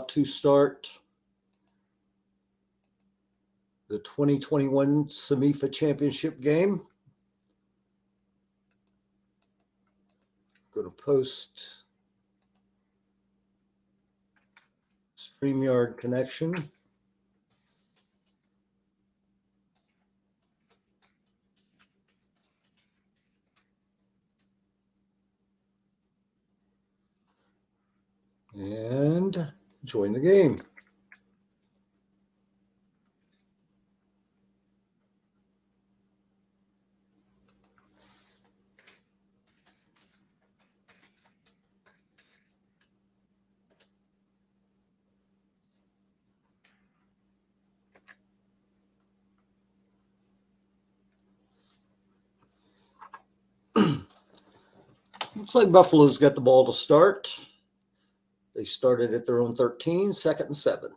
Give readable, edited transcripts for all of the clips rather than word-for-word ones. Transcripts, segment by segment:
to start the 2021 SOMIFA Championship game. Going to post StreamYard connection. And join the game. Looks like Buffalo's got the ball to start. They started at their own 13, 2nd and 7.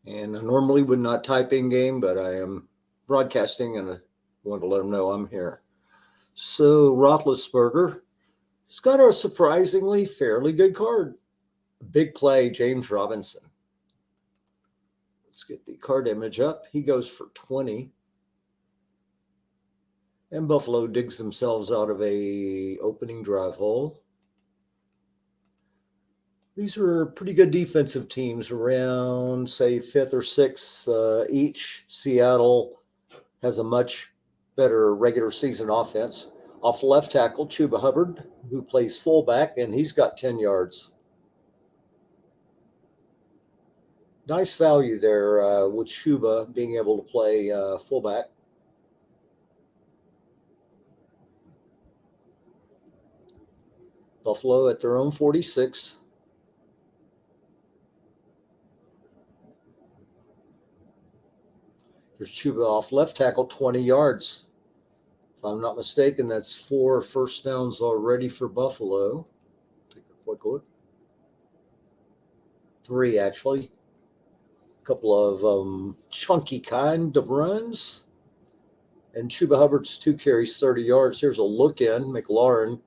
And I normally would not type in game, but I am broadcasting and I want to let them know I'm here. So Roethlisberger has got a surprisingly fairly good card. Big play, James Robinson. Let's get the card image up. He goes for 20. And Buffalo digs themselves out of a opening drive hole. These are pretty good defensive teams around, say, 5th or 6th each. Seattle has a much better regular season offense. Off left tackle, Chuba Hubbard, who plays fullback, and he's got 10 yards. Nice value there with Chuba being able to play fullback. Buffalo at their own 46. Here's Chuba off left tackle, 20 yards. If I'm not mistaken, that's 4 first downs already for Buffalo. Take a quick look. 3, actually. A couple of chunky kind of runs. And Chuba Hubbard's 2 carries, 30 yards. Here's a look in. McLaurin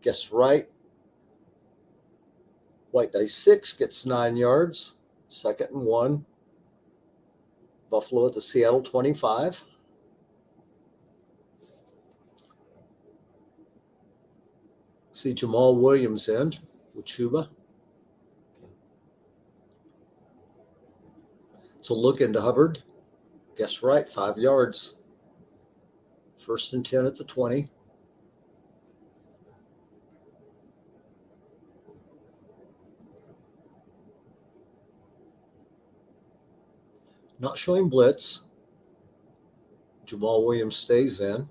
guessed right. White dice 6 gets 9 yards. 2nd and 1. Buffalo at the Seattle 25. See Jamal Williams in with Chuba. So look into Hubbard. Guess right, 5 yards. 1st and 10 at the 20. Not showing blitz. Jamal Williams stays in.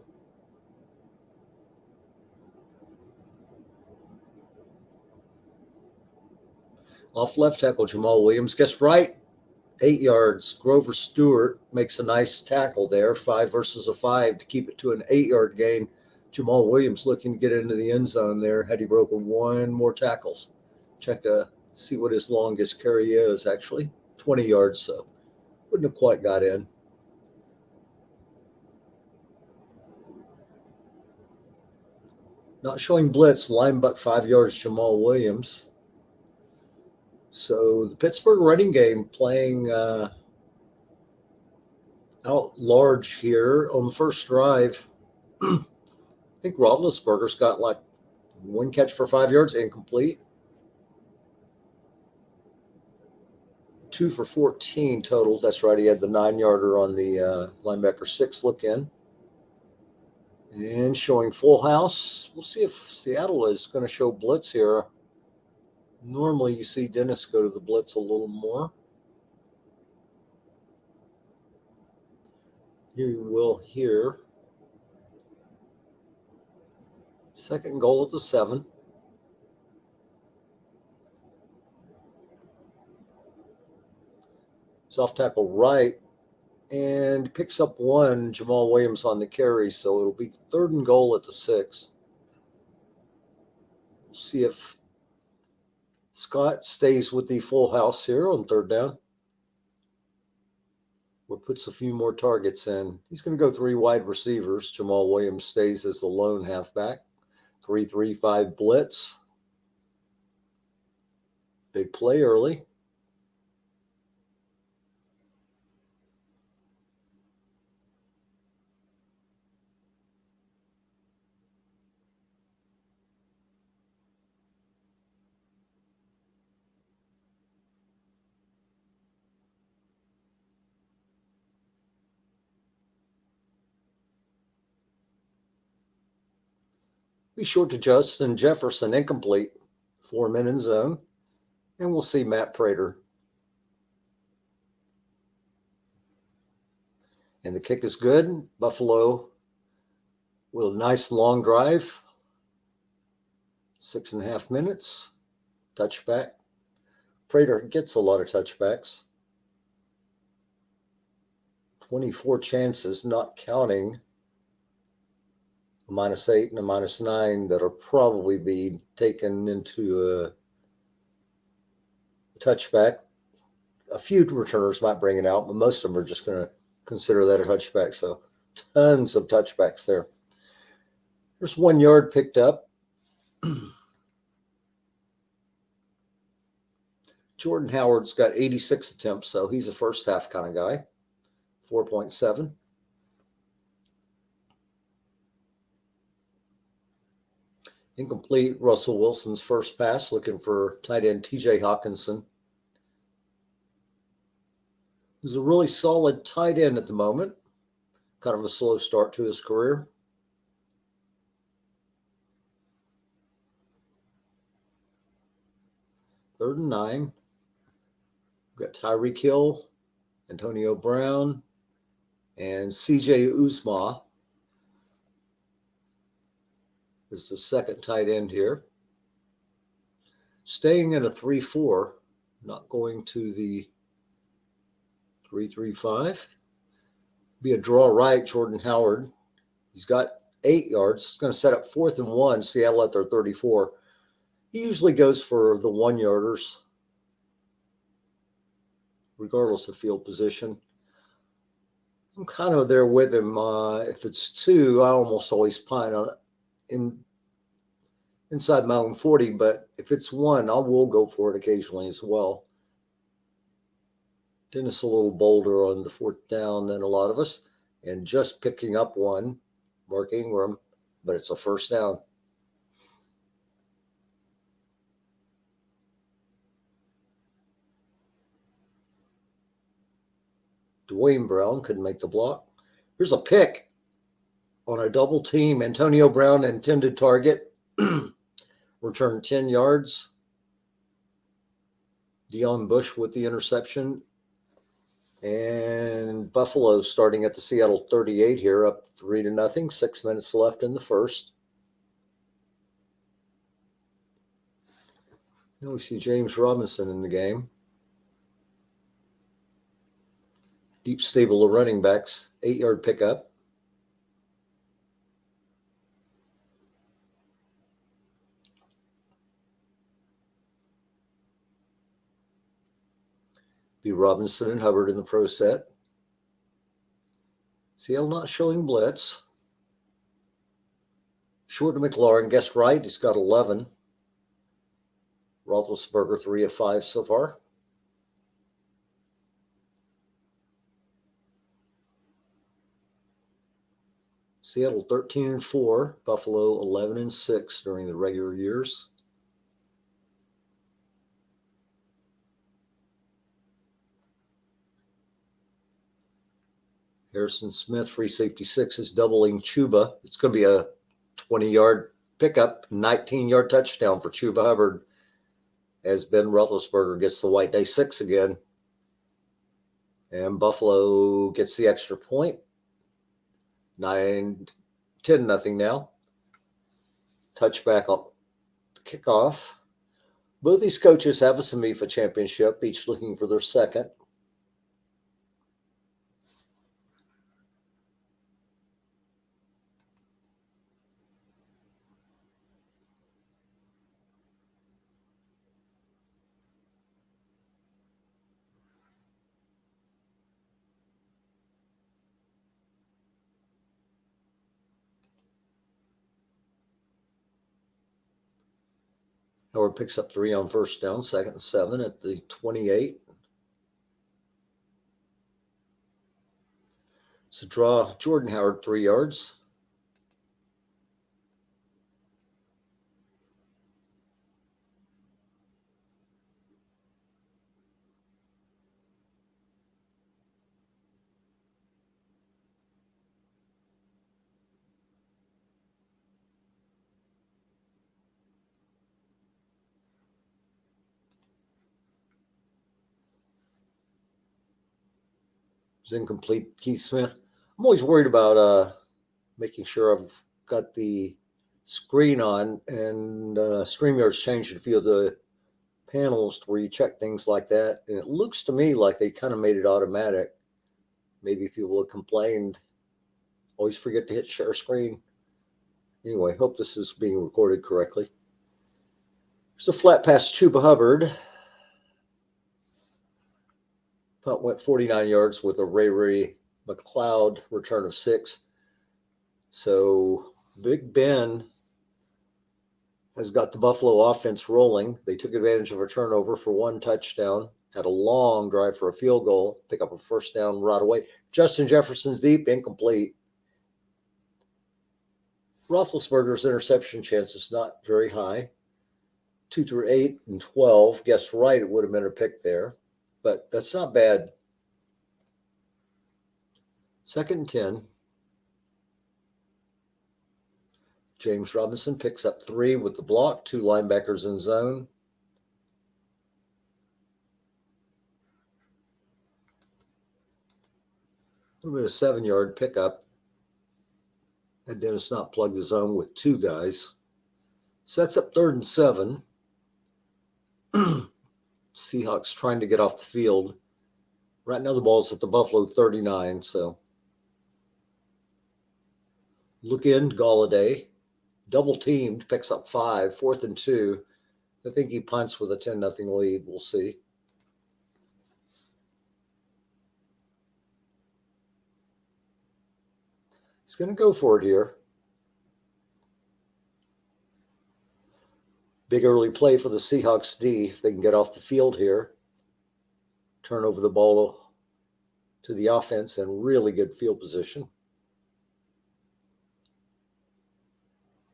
Off left tackle, Jamal Williams. Guess right, 8 yards. Grover Stewart makes a nice tackle there. 5 versus a 5 to keep it to an 8-yard gain. Jamal Williams looking to get into the end zone there. Had he broken 1 more tackles. Check see what his longest carry is, actually. 20 yards, so wouldn't have quite got in. Not showing blitz. Linebacker 5 yards, Jamal Williams. So the Pittsburgh running game playing out large here on the first drive. I think Roethlisberger's got like 1 catch for 5 yards, incomplete. 2 for 14 total. That's right. He had the 9-yarder on the linebacker 6 look in. And showing full house. We'll see if Seattle is going to show blitz here. Normally you see Dennis go to the blitz a little more. You will hear 2nd goal at the 7. Soft tackle right and picks up 1, Jamal Williams on the carry, so it'll be 3rd and goal at the 6. We'll see if Scott stays with the full house here on 3rd down. Or puts a few more targets in. He's going to go 3 wide receivers. Jamal Williams stays as the lone halfback. 3-3-5 blitz. Big play early. Be short to Justin Jefferson, incomplete. 4-men in zone. And we'll see Matt Prater. And the kick is good. Buffalo with a nice long drive. 6.5 minutes. Touchback. Prater gets a lot of touchbacks. 24 chances, not counting a -8 and a -9 that'll probably be taken into a touchback. A few returners might bring it out, but most of them are just going to consider that a touchback. So tons of touchbacks there. There's 1 yard picked up. Jordan Howard's got 86 attempts, so he's a first half kind of guy. 4.7. Incomplete. Russell Wilson's first pass, looking for tight end TJ Hawkinson. He's a really solid tight end at the moment. Kind of a slow start to his career. Third and 9. We've got Tyreek Hill, Antonio Brown, and CJ Uzomah is the second tight end here. Staying in a 3-4, not going to the 3-3-5. Be a draw right, Jordan Howard. He's got 8 yards. He's going to set up 4th and 1, Seattle at their 34. He usually goes for the 1-yarders, regardless of field position. I'm kind of there with him. If it's 2, I almost always punt on it inside my own 40, but if it's 1, I will go for it occasionally as well. Dennis a little bolder on the 4th down than a lot of us, and just picking up 1, Mark Ingram, but it's a first down. Dwayne Brown couldn't make the block. Here's a pick on a double team. Antonio Brown, intended target. Returned 10 yards. Deion Bush with the interception. And Buffalo starting at the Seattle 38 here, up 3-0. 6 minutes left in the first. Now we see James Robinson in the game. Deep stable of running backs, 8-yard pickup. Be Robinson and Hubbard in the pro set. Seattle not showing blitz. Short to McLaurin, guess right, he's got 11. Roethlisberger 3 of 5 so far. Seattle 13-4, Buffalo 11-6 during the regular years. Harrison Smith, free safety 6, is doubling Chuba. It's going to be a 20-yard pickup, 19-yard touchdown for Chuba Hubbard as Ben Roethlisberger gets the white day 6 again. And Buffalo gets the extra point. 10-0 now. Touchback on kickoff. Both these coaches have a SOMIFA championship, each looking for their second. Howard picks up 3 on first down, 2nd and 7 at the 28. So draw Jordan Howard 3 yards. It's incomplete. Keith Smith. I'm always worried about making sure I've got the screen on, and StreamYard's changed a few of the panels to where you check things like that. And it looks to me like they kind of made it automatic. Maybe people have complained. Always forget to hit share screen. Anyway, hope this is being recorded correctly. It's a flat pass to Chuba Hubbard. Punt went 49 yards with a Ray McLeod return of 6. So Big Ben has got the Buffalo offense rolling. They took advantage of a turnover for 1 touchdown, had a long drive for a field goal, pick up a first down right away. Justin Jefferson's deep, incomplete. Roethlisberger's interception chance is not very high. 2 through 8 and 12. Guessed right, it would have been a pick there, but that's not bad. 2nd and 10. James Robinson picks up 3 with the block, 2 linebackers in zone. A little bit of 7-yard pickup. Had Dennis not plugged the zone with 2 guys. Sets up 3rd and 7. Seahawks trying to get off the field. Right now the ball's at the Buffalo 39, so look in, Galladay. Double teamed, picks up 5, 4th and 2. I think he punts with a 10-0 lead. We'll see. He's going to go for it here. Big early play for the Seahawks D if they can get off the field here. Turn over the ball to the offense and really good field position.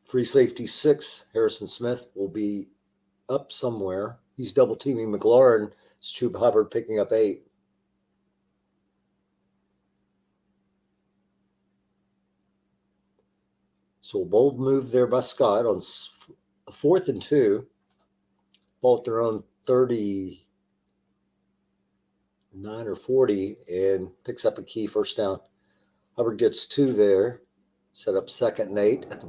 Free safety 6, Harrison Smith will be up somewhere. He's double teaming McLaurin. It's Chuba Hubbard picking up 8. So a bold move there by Scott on 4th and 2. Ball at their own 39 or 40 and picks up a key first down. Hubbard gets 2 there. Set up 2nd and 8 at the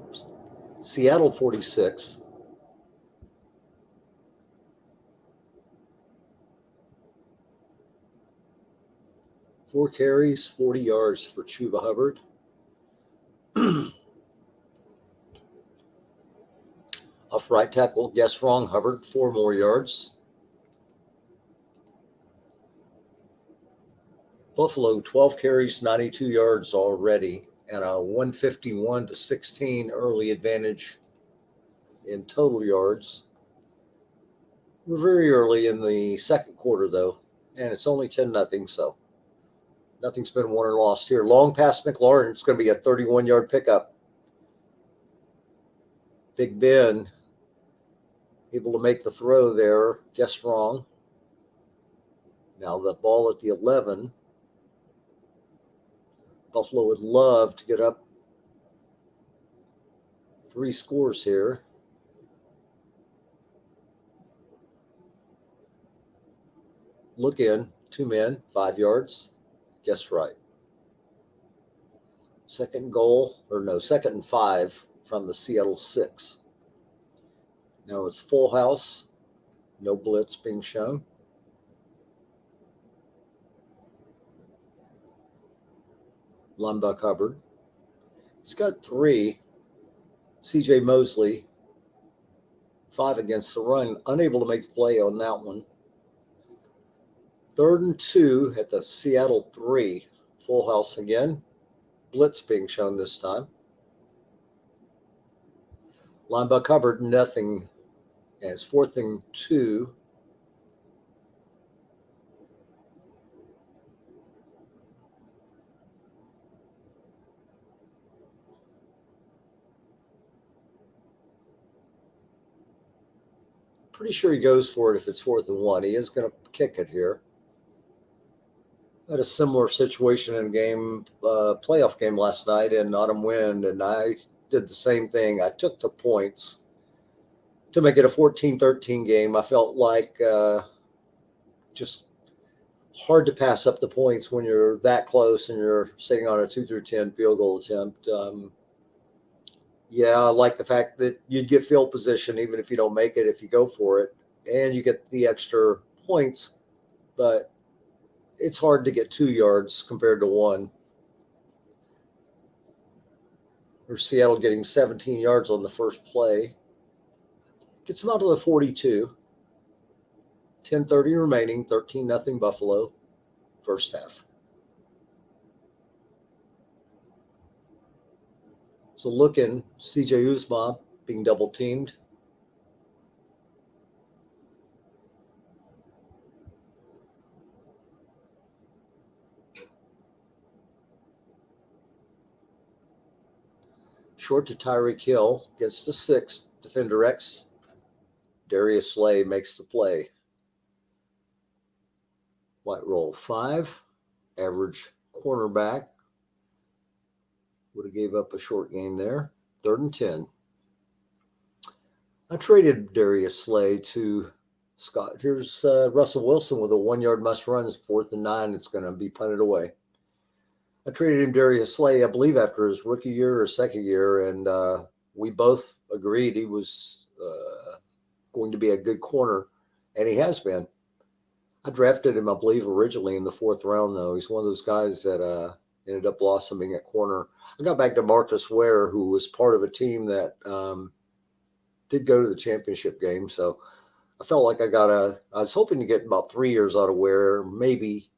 Seattle 46. Four carries, 40 yards for Chuba Hubbard. Off right tackle, guess wrong, Hubbard, 4 more yards. Buffalo, 12 carries, 92 yards already, and a 151-16 early advantage in total yards. We're very early in the second quarter, though, and it's only 10-0, so nothing's been won or lost here. Long pass McLaurin. It's going to be a 31-yard pickup. Big Ben able to make the throw there. Guess wrong. Now the ball at the 11. Buffalo would love to get up 3 scores here. Look in, 2 men, 5 yards. Guess right. Second and 5 from the Seattle 6. Now it's full house. No blitz being shown. Linebacker Hubbard. He's got 3. C.J. Mosley, 5 against the run. Unable to make the play on that one. 3rd and 2 at the Seattle 3. Full house again. Blitz being shown this time. Linebacker Hubbard, nothing And it's 4th and 2. Pretty sure he goes for it if it's 4th and 1. He is going to kick it here. I had a similar situation in a game, playoff game last night in Autumn Wind, and I did the same thing. I took the points to make it a 14-13 game. I felt like just hard to pass up the points when you're that close and you're sitting on a 2 through 10 field goal attempt. Yeah, I like the fact that you'd get field position even if you don't make it, if you go for it, and you get the extra points, but it's hard to get 2 yards compared to 1. Or Seattle getting 17 yards on the first play. Gets them out to the 42. 10:30 remaining, 13-0 Buffalo, first half. So looking, CJ Uzma being double teamed. Short to Tyreek Hill, gets to 6. Defender X. Darius Slay makes the play. White roll 5. Average cornerback. Would have gave up a short gain there. 3rd and 10. I traded Darius Slay to Scott. Here's Russell Wilson with a 1-yard must run. It's 4th and 9. It's going to be punted away. I traded him Darius Slay, I believe, after his rookie year or second year, and we both agreed he was going to be a good corner, and he has been. I drafted him, I believe, originally in the 4th round, though. He's one of those guys that ended up blossoming at corner. I got back to Marcus Ware, who was part of a team that did go to the championship game, so I felt like I was hoping to get about 3 years out of Ware, maybe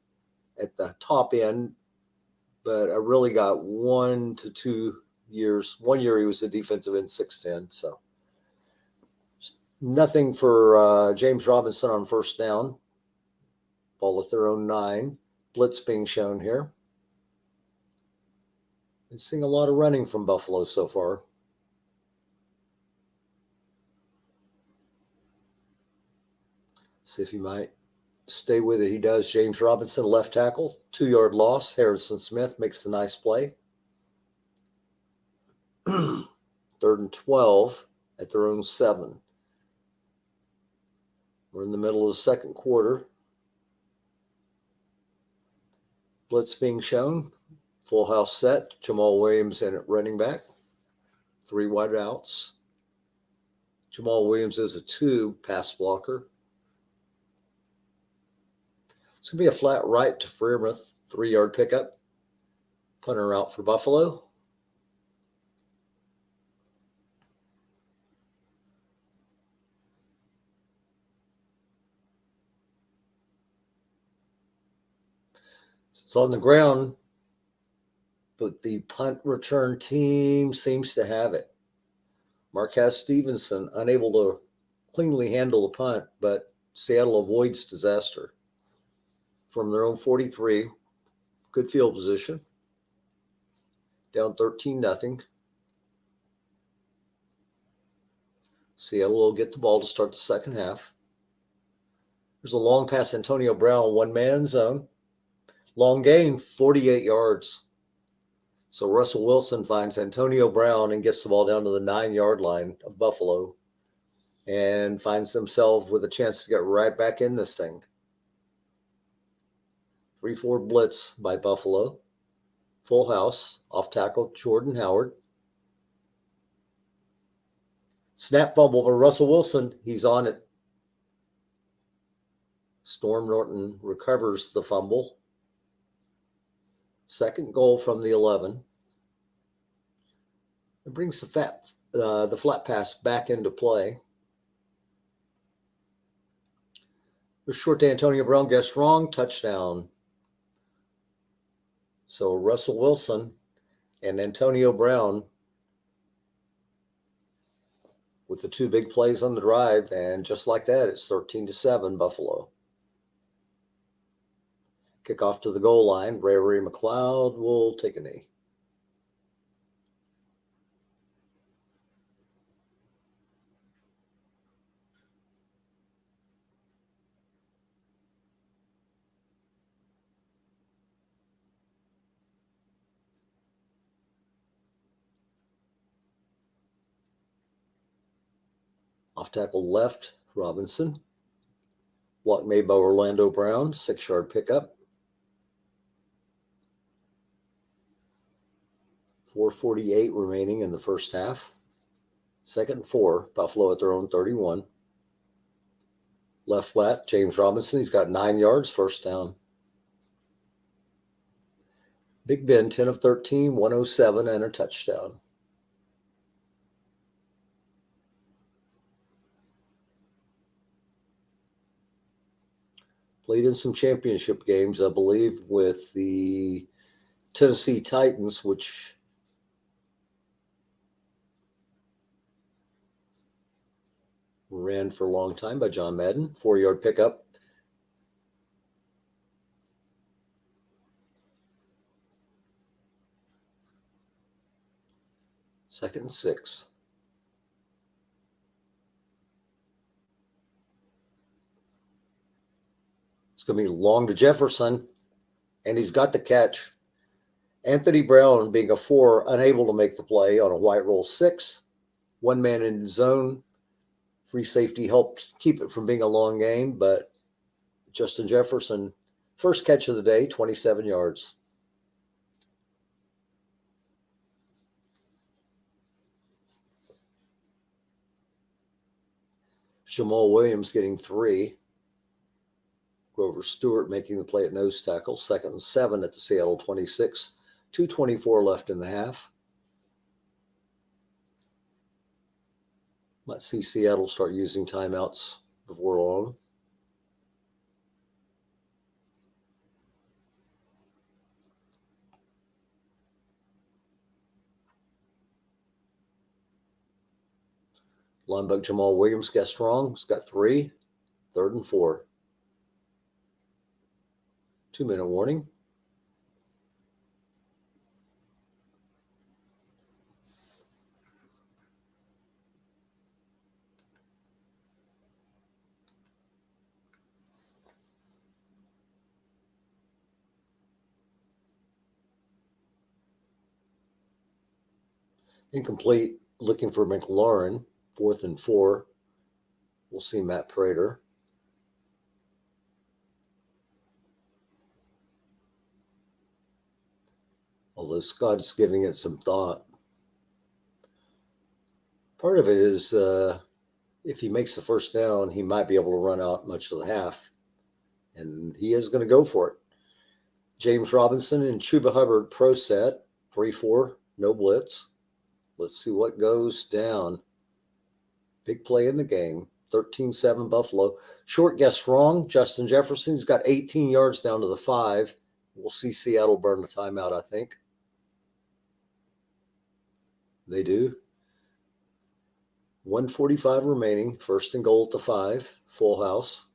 at the top end, but I really got 1 to 2 years. 1 year he was a defensive end, 6'10", so nothing for James Robinson on first down. Ball at their own 9. Blitz being shown here. Been seeing a lot of running from Buffalo so far. See if he might stay with it. He does. James Robinson, left tackle, 2-yard loss. Harrison Smith makes a nice play. 3rd and 12 at their own 7. We're in the middle of the second quarter. Blitz being shown. Full house set. Jamal Williams in at running back. 3 wide outs. Jamal Williams is a 2 pass blocker. It's going to be a flat right to Freiermuth, 3-yard pickup. Punter out for Buffalo. It's on the ground, but the punt return team seems to have it. Marquez Stevenson unable to cleanly handle the punt, but Seattle avoids disaster. From their own 43, good field position. Down 13-0. Seattle will get the ball to start the second half. There's a long pass, Antonio Brown, 1 man in zone. Long gain, 48 yards. So Russell Wilson finds Antonio Brown and gets the ball down to the 9-yard line of Buffalo and finds himself with a chance to get right back in this thing. 3-4 blitz by Buffalo. Full house, off tackle Jordan Howard. Snap fumble by Russell Wilson. He's on it. Storm Norton recovers the fumble. Second goal from the 11. It brings the flat pass back into play. The short to Antonio Brown, guessed wrong, touchdown. So Russell Wilson and Antonio Brown with the two big plays on the drive, and just like that, it's 13-7 Buffalo. Kickoff to the goal line. Ray McLeod will take a knee. Off tackle left, Robinson. Block made by Orlando Brown, 6-yard pickup. 4:48 remaining in the first half. 2nd and 4, Buffalo at their own 31. Left flat, James Robinson, he's got 9 yards, first down. Big Ben, 10 of 13, 107, and a touchdown. Played in some championship games, I believe, with the Tennessee Titans, which ran for a long time by John Madden. 4-yard pickup. Second and 6. It's going to be long to Jefferson, and he's got the catch. Anthony Brown, being a 4, unable to make the play on a white roll 6. One man in zone. Free safety helped keep it from being a long game, but Justin Jefferson, first catch of the day, 27 yards. Jamal Williams getting 3. Grover Stewart making the play at nose tackle. 2nd and 7 at the Seattle 26. 2:24 left in the half. Let's see Seattle start using timeouts before long. Linebacker Jamal Williams got strong. He's got 3. 3rd and 4. 2-minute warning. Incomplete, looking for McLaurin. 4th and 4. We'll see Matt Prater. Although Scott's giving it some thought. Part of it is if he makes the first down, he might be able to run out much of the half. And he is going to go for it. James Robinson and Chuba Hubbard pro set. 3-4, no blitz. Let's see what goes down. Big play in the game. 13-7 Buffalo. Short guess wrong. Justin Jefferson's got 18 yards down to the 5. We'll see Seattle burn the timeout, I think. They do. 1:45 remaining. 1st and goal at the 5. Full house.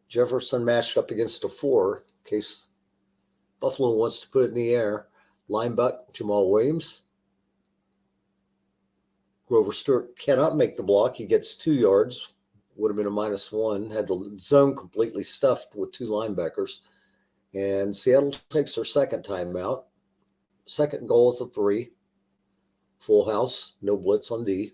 Jefferson matched up against a 4 in case Buffalo wants to put it in the air. Linebacker Jamal Williams. Grover Stewart cannot make the block. He gets 2 yards. Would have been a -1. Had the zone completely stuffed with 2 linebackers. And Seattle takes their second timeout. 2nd goal at the 3. Full house. No blitz on D.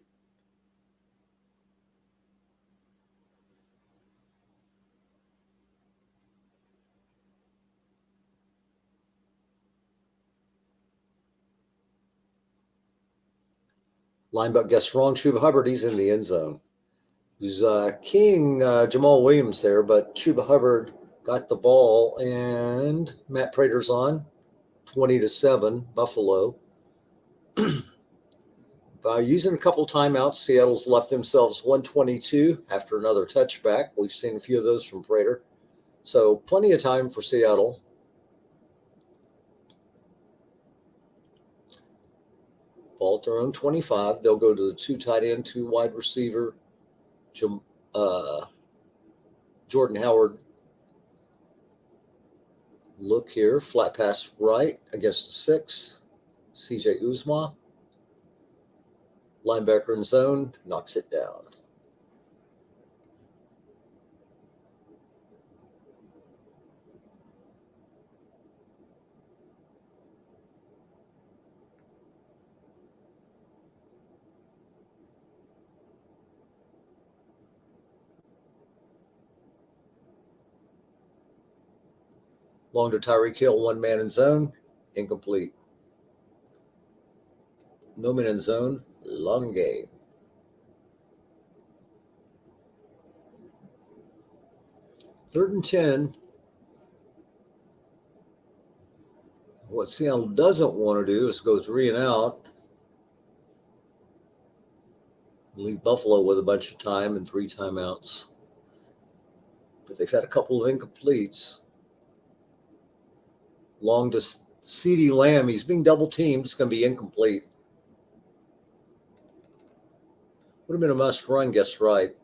Linebacker gets wrong. Chuba Hubbard, he's in the end zone. He's King Jamal Williams there, but Chuba Hubbard got the ball, and Matt Prater's on. 20-7, Buffalo. By using a couple timeouts, Seattle's left themselves 122 after another touchback. We've seen a few of those from Prater. So plenty of time for Seattle. Ball at their own 25. They'll go to the 2 tight end, 2 wide receiver. Jordan Howard. Look here, flat pass right against the 6. CJ Uzma. Linebacker in zone, knocks it down. Long to Tyreek Hill, 1 man in zone, incomplete. No man in zone, long game. Third and 10. What Seattle doesn't want to do is go 3 and out. Leave Buffalo with a bunch of time and 3 timeouts. But they've had a couple of incompletes. Long to CeeDee Lamb. He's being double teamed. It's going to be incomplete. Would have been a must run, guess right.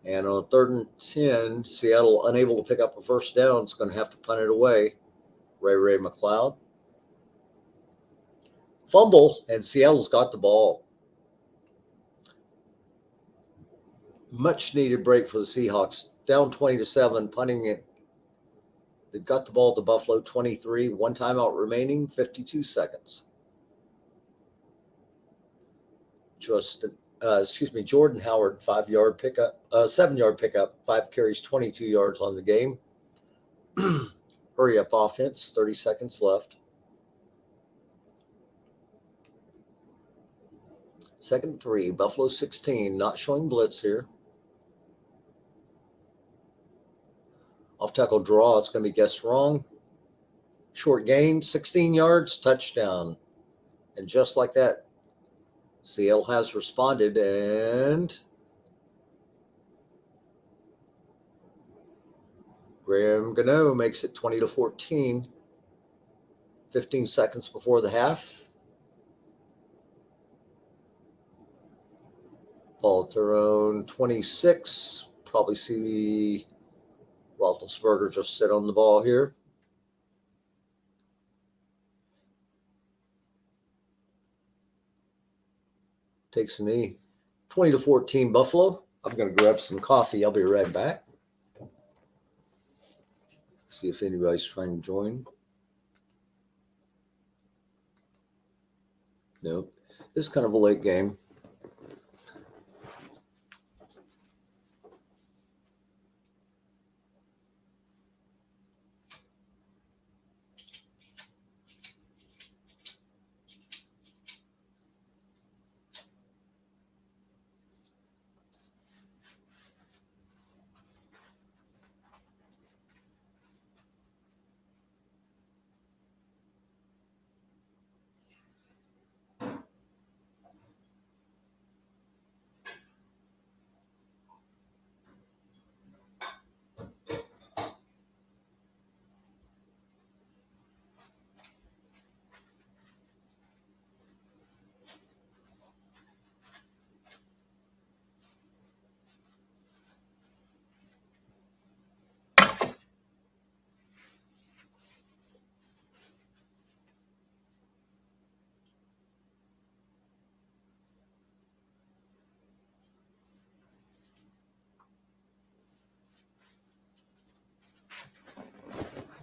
And on 3rd and 10, Seattle unable to pick up a first down. It's going to have to punt it away. Ray McLeod. Fumble, and Seattle's got the ball. Much needed break for the Seahawks. Down 20-7, punting it. They've got the ball at the Buffalo 23. 1 timeout remaining, 52 seconds. Jordan Howard, 5-yard pickup, 7-yard pickup, 5 carries, 22 yards on the game. Hurry up offense, 30 seconds left. 2nd and 3, Buffalo 16, not showing blitz here. Off tackle draw, it's going to be guessed wrong. Short gain, 16 yards, touchdown. And just like that, Seattle has responded, and Graham Gano makes it 20-14. 15 seconds before the half. Ball at their own 26. Probably see Roethlisberger just sit on the ball here. Takes a knee. 20-14 Buffalo. I'm going to grab some coffee. I'll be right back. See if anybody's trying to join. Nope. This is kind of a late game.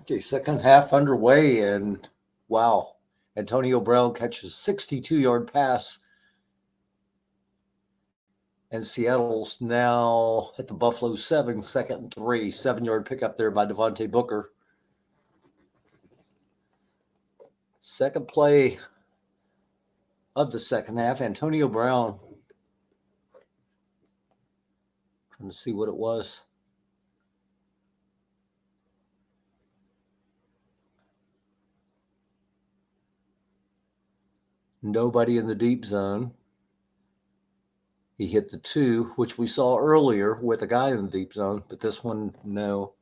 Okay, second half underway, and wow, Antonio Brown catches a 62-yard pass, and Seattle's now at the Buffalo 7, 2nd and 3, 7-yard pickup there by Devontae Booker. Second play of the second half, Antonio Brown. Trying to see what it was. Nobody in the deep zone. He hit the 2, which we saw earlier with a guy in the deep zone, but this one, no.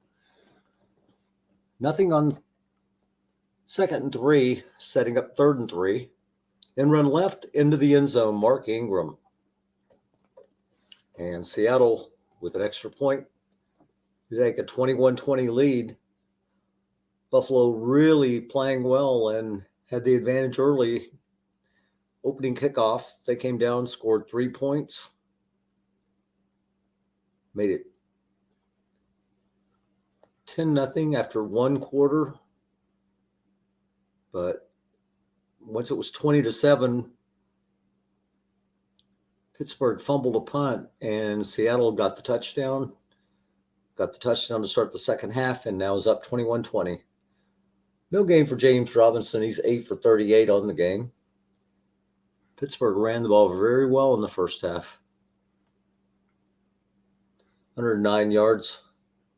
Nothing on 2nd and 3, setting up 3rd and 3. and run left into the end zone, Mark Ingram. And Seattle with an extra point. You take a 21-20 lead. Buffalo really playing well and had the advantage early. Opening kickoff, they came down, scored 3 points, made it 10-0 after one quarter. But once it was 20-7, Pittsburgh fumbled a punt and Seattle got the touchdown. Got the touchdown to start the second half and now is up 21-20. No gain for James Robinson. He's 8 for 38 on the game. Pittsburgh ran the ball very well in the first half. 109 yards.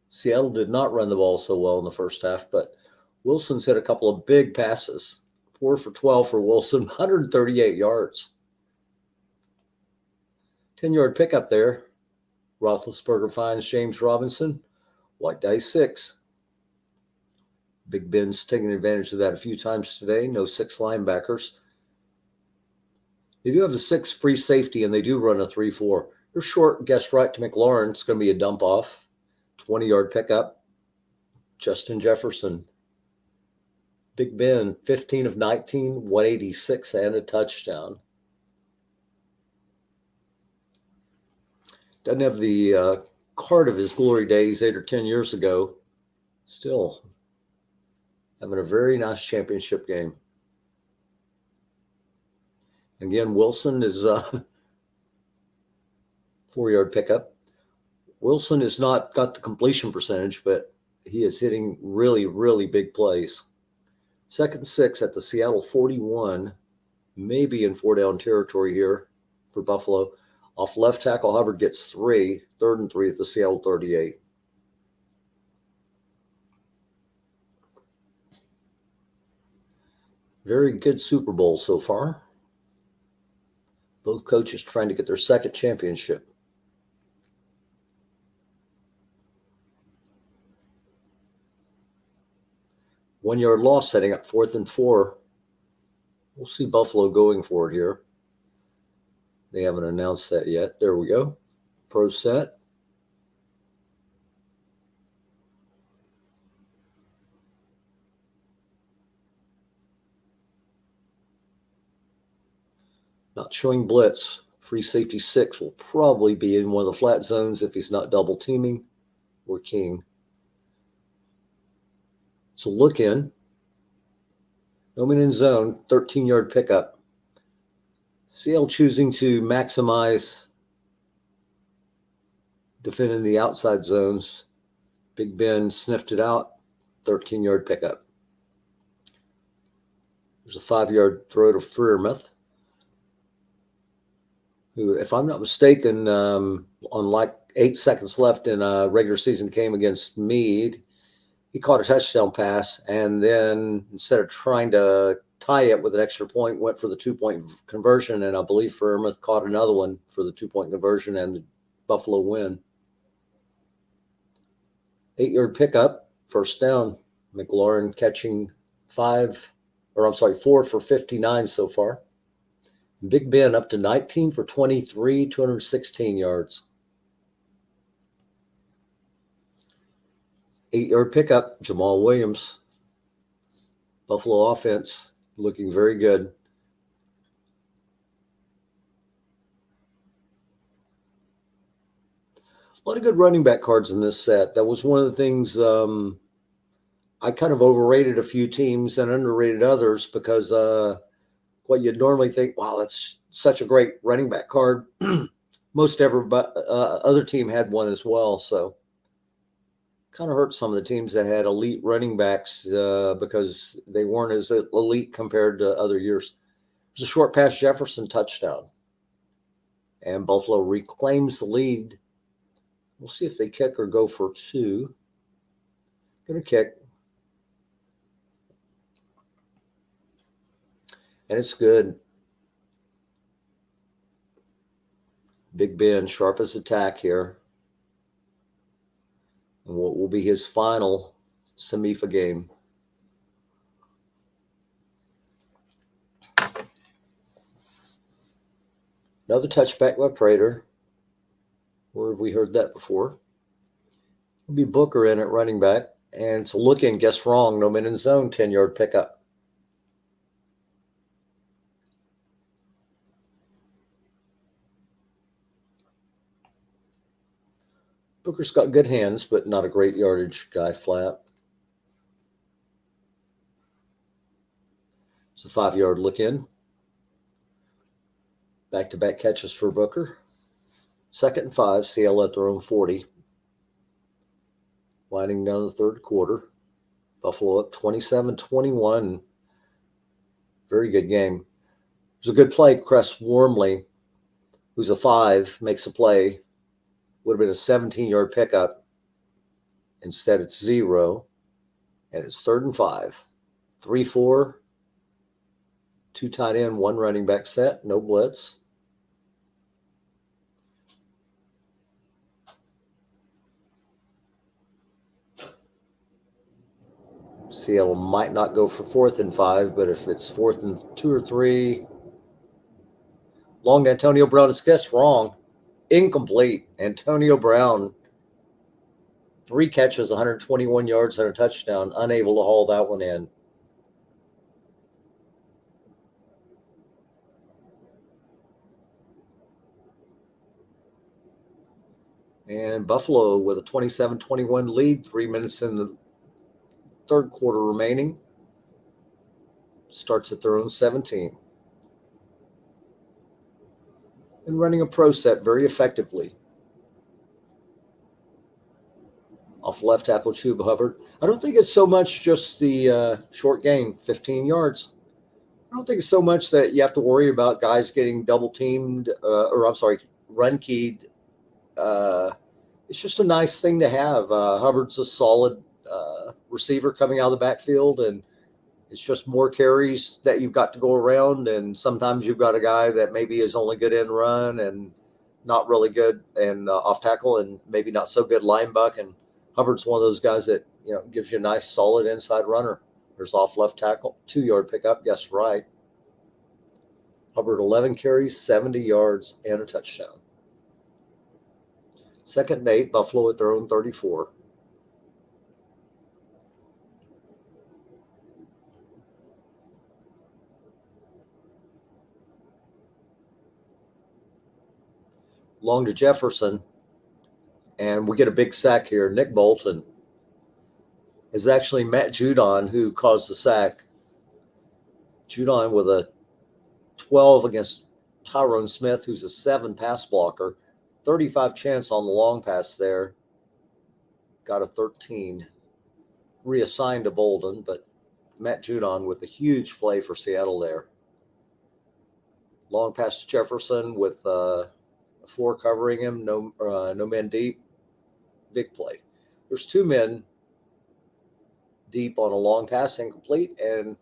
Seattle did not run the ball so well in the first half, but Wilson's hit a couple of big passes. 4 for 12 for Wilson, 138 yards. 10-yard pickup there. Roethlisberger finds James Robinson. White dice 6. Big Ben's taking advantage of that a few times today. No 6 linebackers. They do have the 6 free safety, and they do run a 3-4. They're short, guess right to McLaurin. It's going to be a dump off. 20-yard pickup. Justin Jefferson. Big Ben, 15 of 19, 186, and a touchdown. Doesn't have the card of his glory days 8 or 10 years ago. Still having a very nice championship game. Again, Wilson is 4-yard pickup. Wilson has not got the completion percentage, but he is hitting really, really big plays. 2nd and 6 at the Seattle 41, maybe in 4-down territory here for Buffalo. Off left tackle, Hubbard gets 3, 3rd and 3 at the Seattle 38. Very good Super Bowl so far. Both coaches trying to get their 2nd championship. One-yard loss, setting up 4th and 4. We'll see Buffalo going for it here. They haven't announced that yet. There we go. Pro set. Not showing blitz. Free safety 6 will probably be in one of the flat zones if he's not double teaming or king. So look in. No man in zone, 13-yard pickup. Seattle choosing to maximize defending the outside zones. Big Ben sniffed it out, 13-yard pickup. There's a 5-yard throw to Freiermuth, who, if I'm not mistaken, on like 8 seconds left in a regular season game against Meade, he caught a touchdown pass, and then instead of trying to tie it with an extra point, went for the 2-point conversion, and I believe Freiermuth caught another one for the 2-point conversion and the Buffalo win. 8-yard pickup, 1st down. McLaurin catching 4 for 59 so far. Big Ben up to 19 for 23, 216 yards. 8-yard pickup, Jamal Williams. Buffalo offense looking very good. A lot of good running back cards in this set. That was one of the things I kind of overrated a few teams and underrated others because what you'd normally think, wow, that's such a great running back card. Most other team had one as well, so kind of hurt some of the teams that had elite running backs because they weren't as elite compared to other years. It was a short pass Jefferson touchdown. And Buffalo reclaims the lead. We'll see if they kick or go for 2. Going to kick. And it's good. Big Ben, sharpest attack here. And what will be his final SOMIFA game. Another touchback by Prater. Where have we heard that before? It'll be Booker in at running back. And it's a look in, guess wrong. No men in zone, 10-yard pickup. Booker's got good hands, but not a great yardage guy flat. It's a 5-yard look in. Back-to-back catches for Booker. 2nd and 5, Seattle at their own 40. Winding down the third quarter. Buffalo up 27-21. Very good game. It was a good play. Cress Wormley, who's a 5, makes a play. Would have been a 17-yard pickup. Instead, it's 0. And it's 3rd and 5. 3-4. 2 tight end, 1 running back set. No blitz. Seattle might not go for 4th and 5, but if it's 4th and 2 or 3, long to Antonio Brown is guessed wrong. Incomplete. Antonio Brown, 3 catches, 121 yards and a touchdown, unable to haul that one in. And Buffalo with a 27-21 lead, 3 minutes in the third quarter remaining. Starts at their own 17. And running a pro set very effectively. Off left tackle, Chuba Hubbard. I don't think it's so much just the short gain, 15 yards. I don't think it's so much that you have to worry about guys getting double teamed, run keyed. It's just a nice thing to have. Hubbard's a solid receiver coming out of the backfield, and it's just more carries that you've got to go around. And sometimes you've got a guy that maybe is only good in run and not really good and off tackle, and maybe not so good linebacker. And Hubbard's one of those guys that gives you a nice solid inside runner. There's off left tackle, 2-yard pickup. Guess right. Hubbard 11 carries, 70 yards, and a touchdown. 2nd and 8, Buffalo at their own 34. Long to Jefferson, and we get a big sack here. Nick Bolton is actually Matt Judon who caused the sack. Judon with a 12 against Tyrone Smith, who's a 7 pass blocker. 35 chance on the long pass there. Got a 13. Reassigned to Bolden, but Matt Judon with a huge play for Seattle there. Long pass to Jefferson with 4 covering him, no men deep. Big play. There's 2 men deep on a long pass, incomplete, and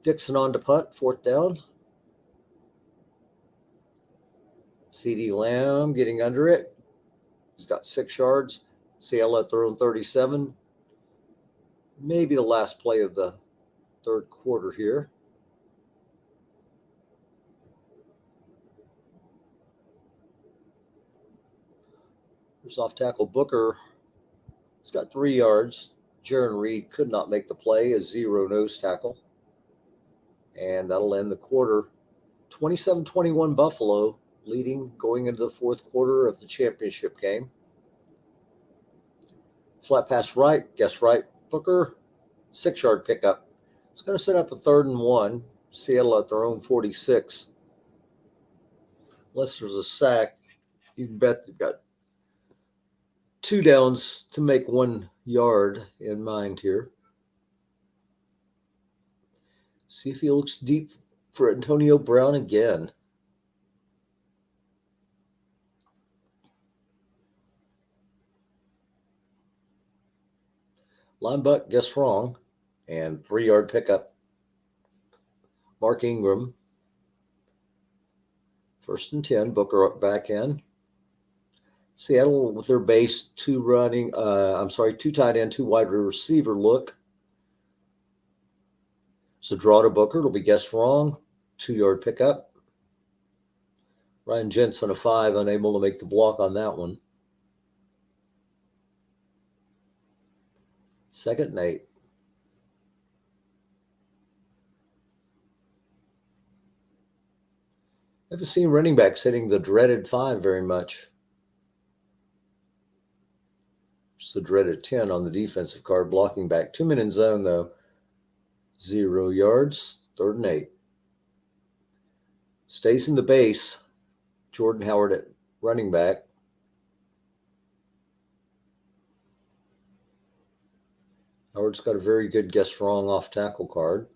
Dixon on to punt, 4th down. CeeDee Lamb getting under it. He's got 6 yards. Seattle at their own 37. Maybe the last play of the third quarter here. There's off tackle Booker. It's got 3 yards. Jaron Reed could not make the play, a 0 nose tackle. And that'll end the quarter. 27-21 Buffalo, leading going into the fourth quarter of the championship game. Flat pass right, guess right. Booker, 6-yard pickup. It's going to set up a 3rd and 1. Seattle at their own 46. Unless there's a sack, you can bet they've got 2 downs to make 1 yard in mind here. See if he looks deep for Antonio Brown again. Linebuck, guess wrong. And 3-yard pickup. Mark Ingram. 1st and 10. Booker up back in. Seattle with their base 2 tight end, 2 wide receiver look. So draw to Booker. It'll be guess wrong. 2-yard pickup. Ryan Jensen, a 5, unable to make the block on that one. 2nd and 8. I haven't seen running backs hitting the dreaded 5 very much. It's the dreaded 10 on the defensive card, blocking back. 2 men in zone, though. 0 yards, 3rd and 8. Stays in the base. Jordan Howard at running back. Howard's got a very good guess wrong off tackle card.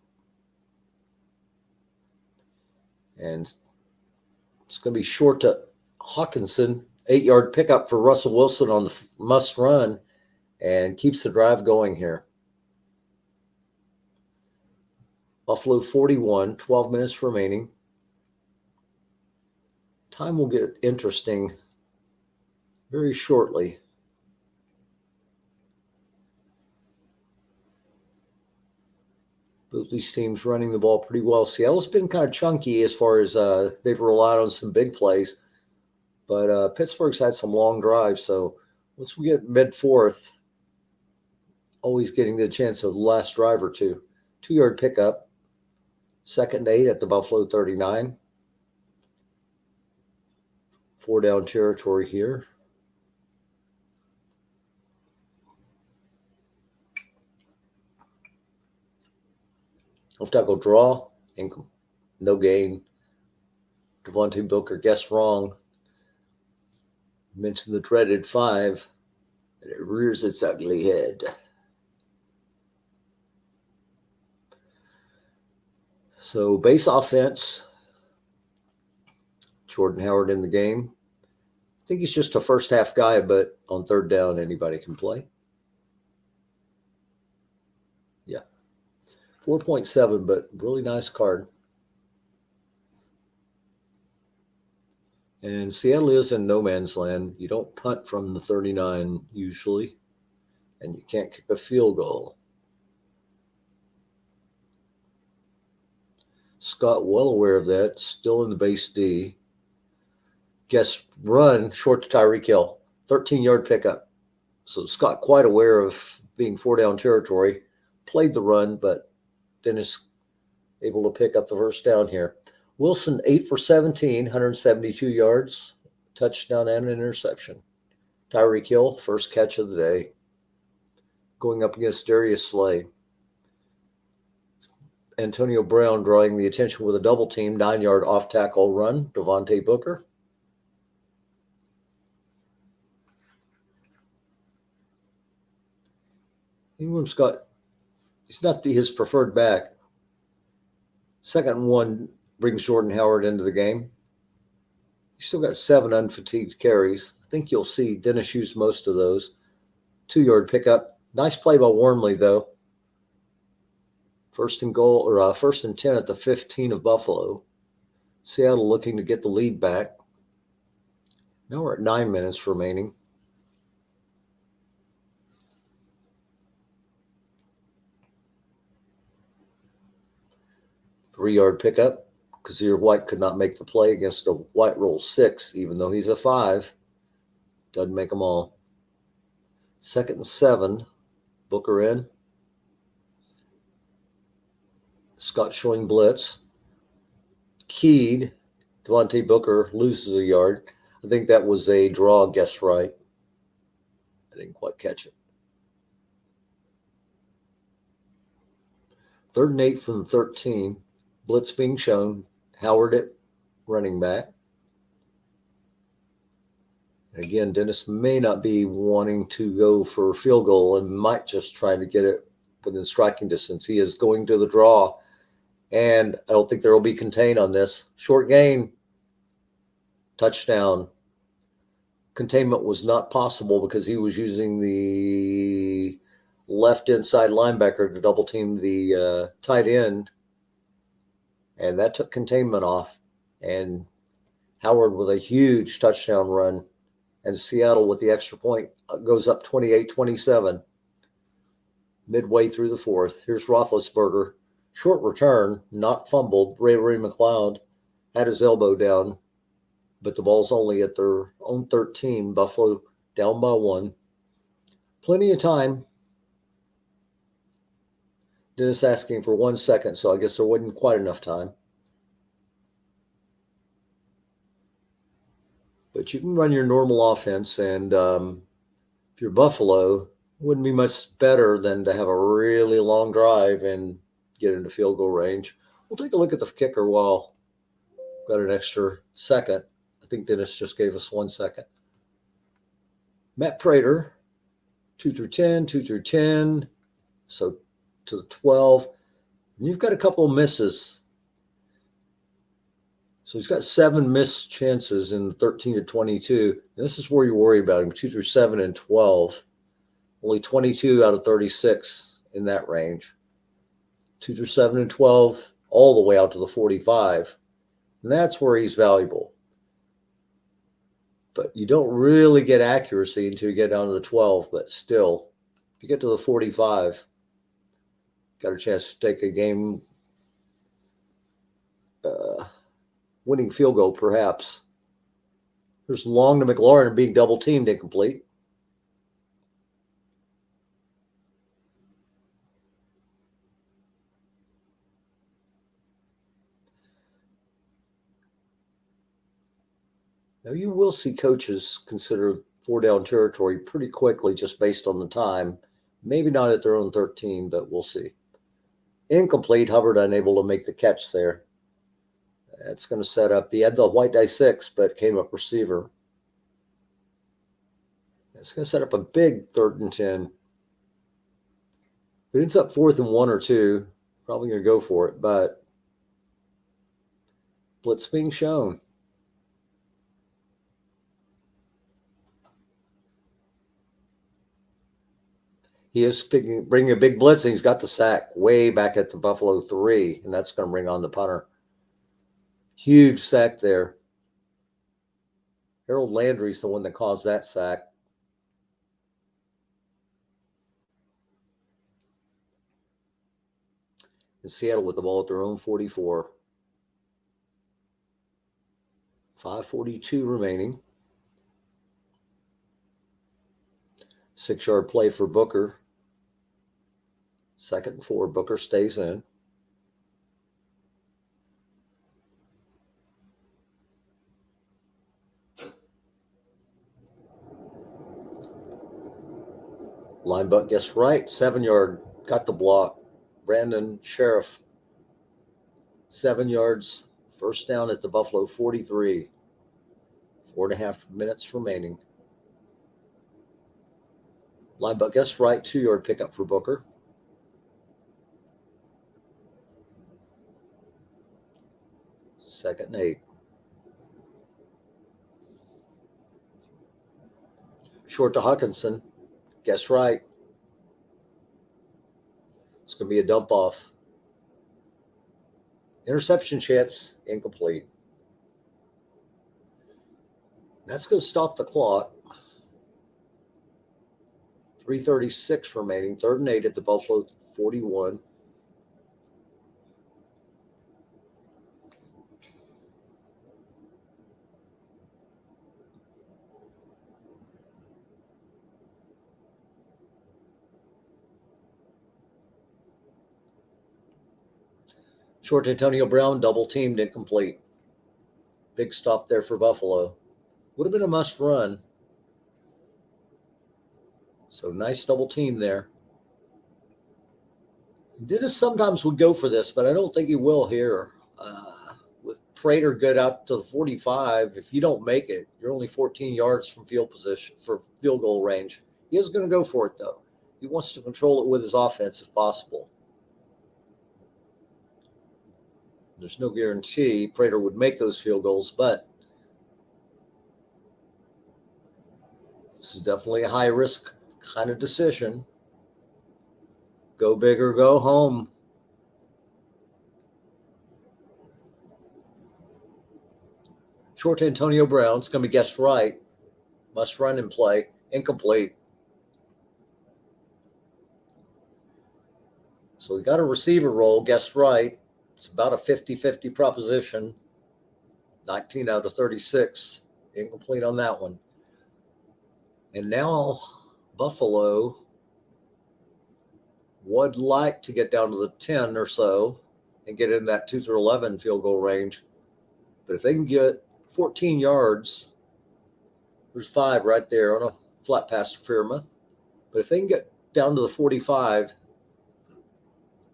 And it's going to be short to Hawkinson. 8-yard pickup for Russell Wilson on the must run and keeps the drive going here. Buffalo 41, 12 minutes remaining. Time will get interesting very shortly. Both these teams running the ball pretty well. Seattle's been kind of chunky as far as they've relied on some big plays. But Pittsburgh's had some long drives. So once we get mid-4th, always getting the chance of the last drive or two. 2-yard pickup. 2nd and 8 at the Buffalo 39. 4 down territory here. Off tackle draw. No gain. Devontae Booker guessed wrong. Mentioned the dreaded 5. And it rears its ugly head. So base offense. Jordan Howard in the game. I think he's just a first half guy, but on 3rd down, anybody can play. Yeah. 4.7, but really nice card. And Seattle is in no man's land. You don't punt from the 39 usually, and you can't kick a field goal. Scott well aware of that, still in the base D. Guess run short to Tyreek Hill, 13-yard pickup. So Scott quite aware of being 4 down territory, played the run, but then is able to pick up the first down here. Wilson, 8 for 17, 172 yards, touchdown and an interception. Tyreek Hill, first catch of the day, going up against Darius Slay. Antonio Brown drawing the attention with a double team, 9-yard off tackle run. Devontae Booker. Ingram's he's not his preferred back. 2nd and 1 brings Jordan Howard into the game. He's still got 7 unfatigued carries. I think you'll see Dennis use most of those. 2-yard pickup. Nice play by Wormley, though. 1st and goal, or 1st and 10 at the 15 of Buffalo. Seattle looking to get the lead back. Now we're at 9 minutes remaining. Three-yard pickup. Kazir White could not make the play against a White roll 6, even though he's a 5. Doesn't make them all. 2nd and 7. Booker in. Scott showing blitz. Keyed. Devontae Booker loses a yard. I think that was a draw, guess right. I didn't quite catch it. 3rd and 8 from the 13. Blitz being shown. Howard at running back. And again, Dennis may not be wanting to go for a field goal and might just try to get it within striking distance. He is going to the draw. And I don't think there will be contain on this. Short gain. Touchdown. Containment was not possible because he was using the left inside linebacker to double team the tight end. And that took containment off. And Howard with a huge touchdown run. And Seattle with the extra point goes up 28-27. Midway through the 4th. Here's Roethlisberger. Short return, not fumbled. Ray McLeod had his elbow down. but the ball's only at their own 13. Buffalo down by 1. Plenty of time. Dennis asking for 1 second, so I guess there wasn't quite enough time. But you can run your normal offense, and if you're Buffalo, it wouldn't be much better than to have a really long drive and get into field goal range. We'll take a look at the kicker while we've got an extra second. I think Dennis just gave us 1 second. Matt Prater, 2 through 10, 2 through 10, so to the 12. And you've got a couple of misses. So he's got 7 missed chances in 13 to 22. And this is where you worry about him, 2 through 7 and 12. Only 22 out of 36 in that range. 2 through 7 and 12, all the way out to the 45. And that's where he's valuable. But you don't really get accuracy until you get down to the 12. But still, if you get to the 45, got a chance to take a game winning field goal, perhaps. There's long to McLaurin being double teamed, incomplete. Now, you will see coaches consider 4-down territory pretty quickly just based on the time. Maybe not at their own 13, but we'll see. Incomplete. Hubbard unable to make the catch there. It's going to set up. He had the white die 6, but came up receiver. It's going to set up a big 3rd and 10. If it ends up 4th and 1 or 2, probably going to go for it, but blitz being shown. He is bringing a big blitz, and he's got the sack way back at the Buffalo 3, and that's going to bring on the punter. Huge sack there. Harold Landry's the one that caused that sack. And Seattle with the ball at their own 44. 5:42 remaining. 6-yard play for Booker. 2nd and 4. Booker stays in. Linebuck gets right. 7-yard. Got the block. Brandon Sheriff. 7 yards. First down at the Buffalo 43. 4.5 minutes remaining. Linebuck gets right. 2-yard pickup for Booker. Second and 8. Short to Hawkinson. Guess right. It's going to be a dump off. Interception chance, incomplete. That's going to stop the clock. 3:36 remaining. 3rd and 8 at the Buffalo 41. Short to Antonio Brown, double teamed, incomplete. Big stop there for Buffalo. Would have been a must run. So nice double team there. Dennis sometimes would go for this, but I don't think he will here. With Prater good out to the 45, if you don't make it, you're only 14 yards from field position for field goal range. He is going to go for it, though. He wants to control it with his offense if possible. There's no guarantee Prater would make those field goals, but this is definitely a high-risk kind of decision. Go big or go home. Short to Antonio Brown. It's going to be guessed right. Must run and play. Incomplete. So we got a receiver roll. Guessed right. It's about a 50-50 proposition. 19 out of 36. Incomplete on that one. And now Buffalo would like to get down to the 10 or so and get in that 2 through 11 field goal range. But if they can get 14 yards, there's 5 right there on a flat pass to Fearmouth. But if they can get down to the 45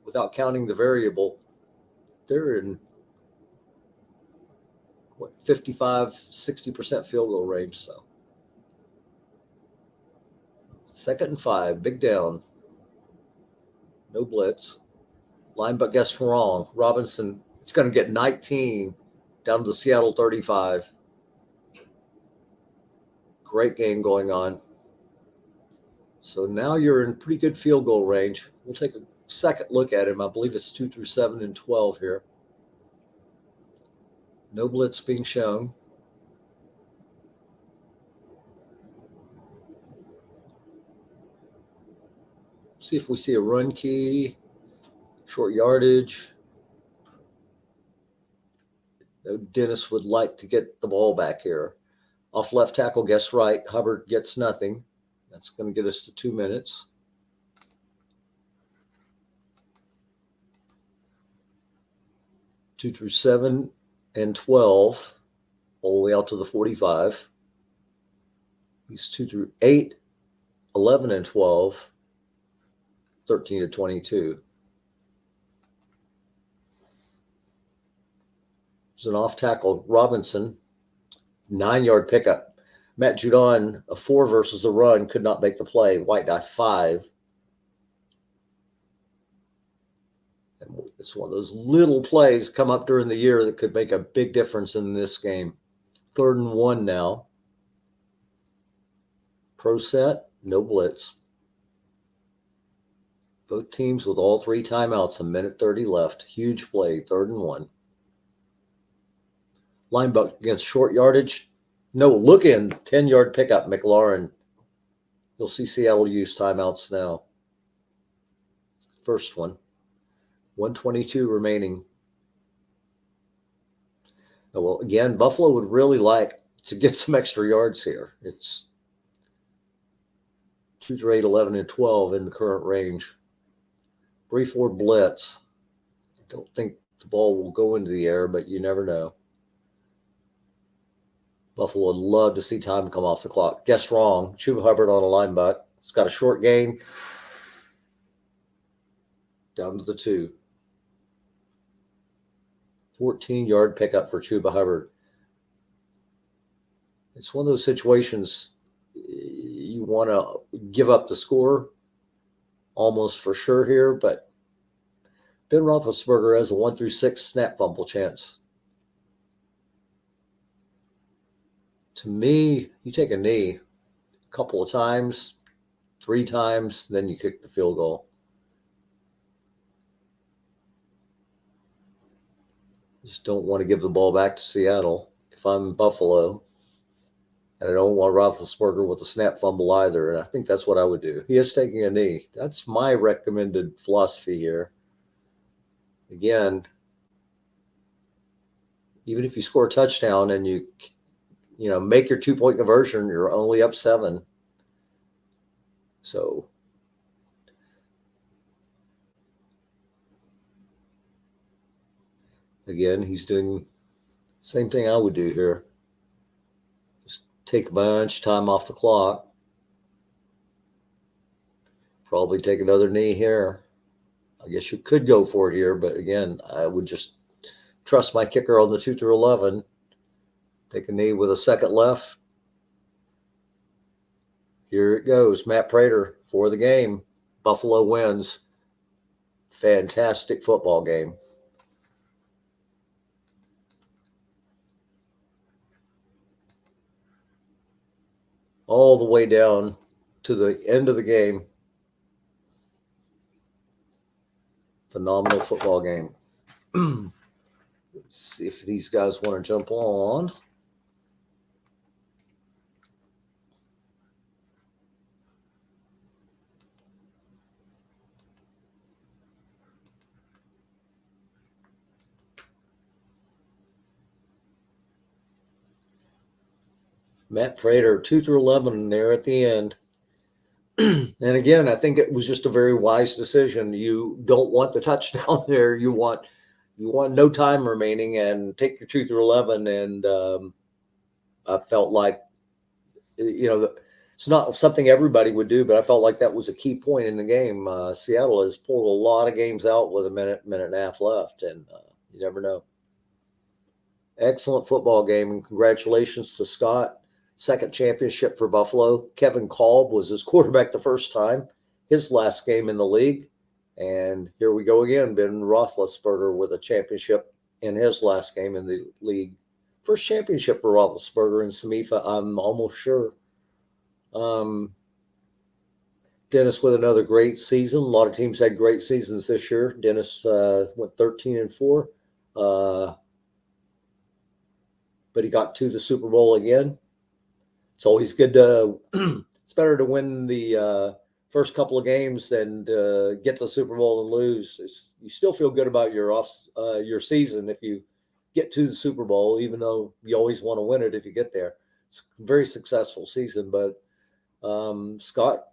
without counting the variable, they're in 55, 60% field goal range. So 2nd and 5, big down. No blitz. Line but guess wrong. Robinson, it's going to get 19 down to the Seattle 35. Great game going on. So now you're in pretty good field goal range. We'll take a second look at him. I believe it's 2 through 7 and 12 here. No blitz being shown. See if we see a run key, short yardage. Dennis would like to get the ball back here. Off left tackle, guess right. Hubbard gets nothing. That's going to get us to 2 minutes. Two through 7 and 12, all the way out to the 45. These 2 through 8, 11 and 12, 13 to 22. There's an off tackle, Robinson, 9-yard pickup. Matt Judon, a 4 versus the run, could not make the play. White die 5. And it's one of those little plays come up during the year that could make a big difference in this game. 3rd and 1 now. Pro set, no blitz. Both teams with all 3 timeouts, 1:30 left. Huge play, 3rd and 1. Linebacker against short yardage. No, look in, 10-yard pickup, McLaurin. You'll see Seattle use timeouts now. First one. 1:22 remaining. Oh, well, again, Buffalo would really like to get some extra yards here. It's 2 through 8, 11, and 12 in the current range. 3-4 blitz. I don't think the ball will go into the air, but you never know. Buffalo would love to see time come off the clock. Guess wrong. Chuba Hubbard on a line butt. It's got a short gain. Down to the 2. 14-yard pickup for Chuba Hubbard. It's one of those situations you want to give up the score almost for sure here, but Ben Roethlisberger has a 1 through 6 snap fumble chance. To me, you take a knee a couple of times, 3 times, then you kick the field goal. Just don't want to give the ball back to Seattle if I'm Buffalo. And I don't want Roethlisberger with a snap fumble either. And I think that's what I would do. He is taking a knee. That's my recommended philosophy here. Again, even if you score a touchdown and you make your 2-point conversion, you're only up 7. So again, he's doing the same thing I would do here. Just take a bunch of time off the clock. Probably take another knee here. I guess you could go for it here, but again, I would just trust my kicker on the 2 through 11. Take a knee with a second left. Here it goes. Matt Prater for the game. Buffalo wins. Fantastic football game. All the way down to the end of the game. Phenomenal football game. Let's see if these guys want to jump on. Matt Prater, 2 through 11 there at the end. And again, I think it was just a very wise decision. You don't want the touchdown there. You want no time remaining and take your 2 through 11. And I felt like, it's not something everybody would do, but I felt like that was a key point in the game. Seattle has pulled a lot of games out with a minute and a half left, and you never know. Excellent football game, and congratulations to Scott. Second championship for Buffalo. Kevin Kolb was his quarterback the first time, his last game in the league. And here we go again, Ben Roethlisberger with a championship in his last game in the league. First championship for Roethlisberger in SOMIFA, I'm almost sure. Dennis with another great season. A lot of teams had great seasons this year. Dennis went 13-4. But he got to the Super Bowl again. It's always good to it's better to win the first couple of games than to get to the Super Bowl and lose. You still feel good about your season if you get to the Super Bowl, even though you always want to win it if you get there. It's a very successful season, but Scott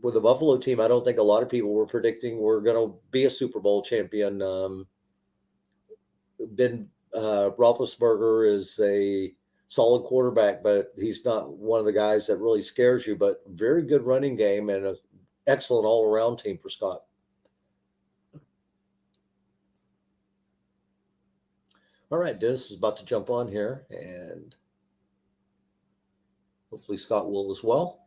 with the Buffalo team, I don't think a lot of people were predicting we're going to be a Super Bowl champion. Ben Roethlisberger is a solid quarterback, but he's not one of the guys that really scares you, but very good running game and an excellent all-around team for Scott. All right, Dennis is about to jump on here, and hopefully Scott will as well.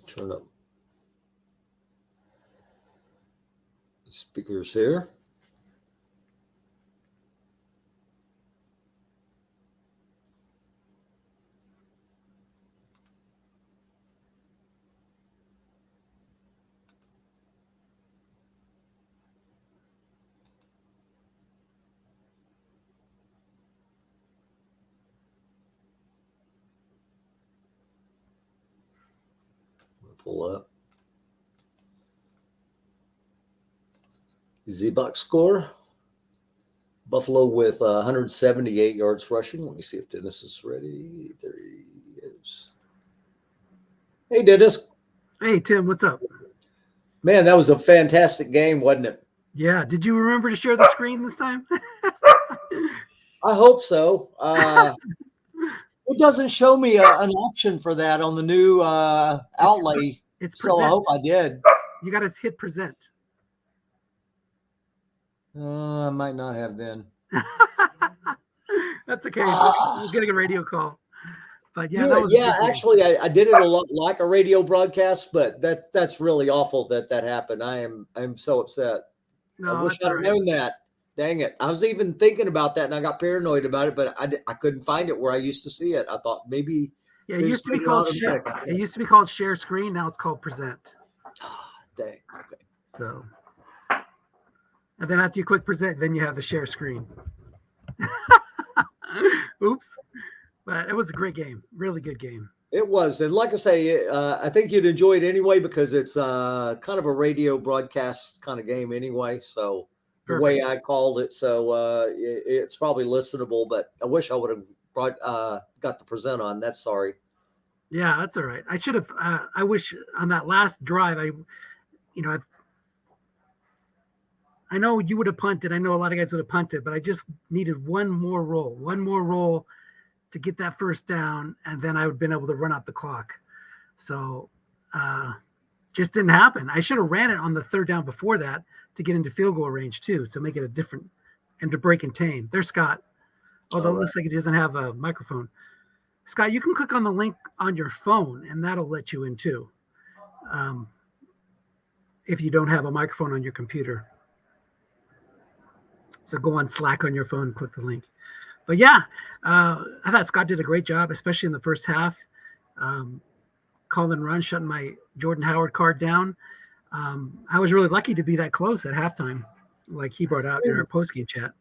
Turn up the speakers here. Pull up the box score. Buffalo with 178 yards rushing. Let me see if Dennis is ready. There he is. Hey, Dennis. Hey, Tim, what's up? Man, that was a fantastic game, wasn't it? Yeah. Did you remember to share the screen this time? I hope so. It doesn't show me an option for that on the new outlay. So I hope I did. You got to hit present. I might not have then. That's okay. We're getting a radio call. But yeah, actually, I did it a lot like a radio broadcast, but that's really awful that happened. I'm so upset. No, I wish I'd have known that. Dang it. I was even thinking about that and I got paranoid about it, but I couldn't find it where I used to see it. I thought maybe. Yeah, it used to be called share. It used to be called share screen. Now it's called present. Dang. Okay. So, and then after you click present, then you have the share screen. Oops. But it was a great game. Really good game. It was. And like I say, I think you'd enjoy it anyway because it's kind of a radio broadcast kind of game anyway. So the way I called it. So it's probably listenable, but I wish I would have got the present on. That's sorry. Yeah, that's all right. I should have. I wish on that last drive, I know you would have punted. I know a lot of guys would have punted, but I just needed one more roll to get that first down, and then I would have been able to run out the clock. So just didn't happen. I should have ran it on the third down before that to get into field goal range too, so make it a different, and to break and tame. There's Scott, although it looks like he doesn't have a microphone. Scott, you can click on the link on your phone, and that'll let you in too, if you don't have a microphone on your computer. So go on Slack on your phone and click the link. But yeah, I thought Scott did a great job, especially in the first half. Call and run, shutting my Jordan Howard card down. I was really lucky to be that close at halftime, like he brought out in our postgame chat.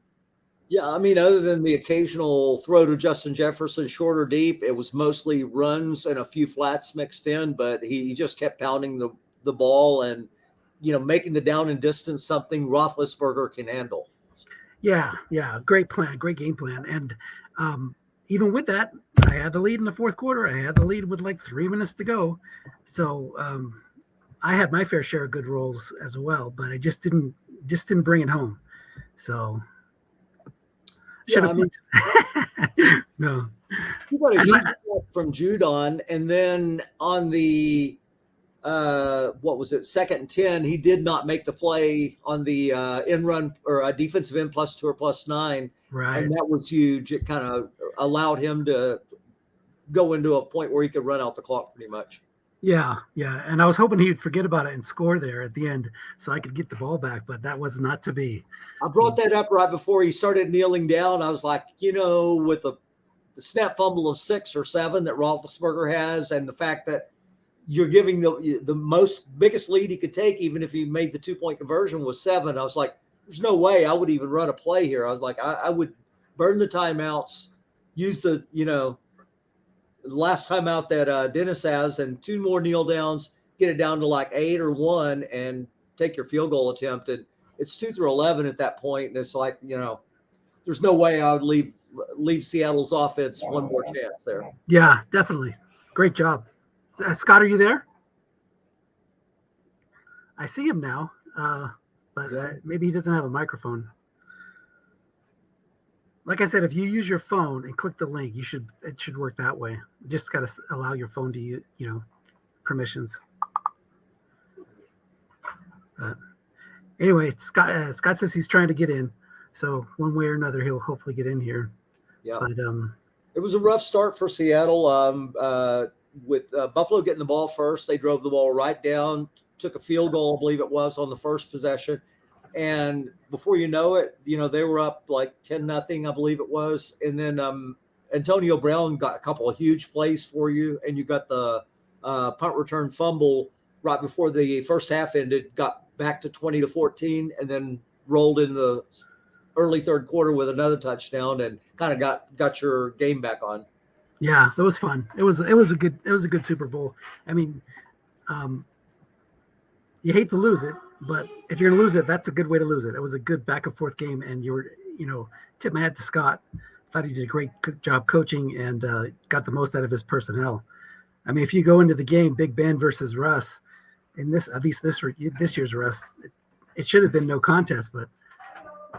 Yeah, I mean, other than the occasional throw to Justin Jefferson, short or deep, it was mostly runs and a few flats mixed in, but he just kept pounding the ball and, making the down and distance something Roethlisberger can handle. Yeah, yeah, great plan, great game plan. And even with that, I had the lead in the fourth quarter. I had the lead with like 3 minutes to go. So I had my fair share of good rolls as well, but I just didn't bring it home. So should Yeah, have I mean, punted. No. you got a And huge shot from Judon, and then on the what was it, 2nd and 10, he did not make the play on the end run or a defensive end +2 or +9, right. and that was huge. It kind of allowed him to go into a point where he could run out the clock pretty much. Yeah, yeah. And I was hoping he'd forget about it and score there at the end so I could get the ball back, but that was not to be. I So brought that up right before he started kneeling down. I was like, with the snap fumble of 6 or 7 that Roethlisberger has, and the fact that you're giving the most biggest lead he could take, even if he made the 2-point conversion, was 7. I was like, there's no way I would even run a play here. I was like, I would burn the timeouts, use the last timeout that Dennis has, and 2 more kneel downs, get it down to like 8 or 1, and take your field goal attempt. And it's 2 through 11 at that point, and it's like, there's no way I would leave Seattle's offense one more chance there. yeah, definitely. Great job. Scott, are you there? I see him now, but Yeah. maybe he doesn't have a microphone. Like I said, if you use your phone and click the link, it should work that way. You just got to allow your phone to permissions. Anyway, Scott says he's trying to get in, so one way or another he'll hopefully get in here. Yeah. But It was a rough start for Seattle. With Buffalo getting the ball first, they drove the ball right down, took a field goal, I believe it was, on the first possession. And before you know it, they were up like 10-0, I believe it was. And then Antonio Brown got a couple of huge plays for you, and you got the punt return fumble right before the first half ended, got back to 20-14, and then rolled in the early third quarter with another touchdown and kind of got your game back on. yeah, it was fun. It was a good Super Bowl. I mean, you hate to lose it, but if you're gonna lose it, that's a good way to lose it. It was a good back and forth game, and tip my hat to Scott. Thought he did a great job coaching and got the most out of his personnel. I mean, if you go into the game, Big Ben versus Russ, in at least this year's Russ, it should have been no contest, but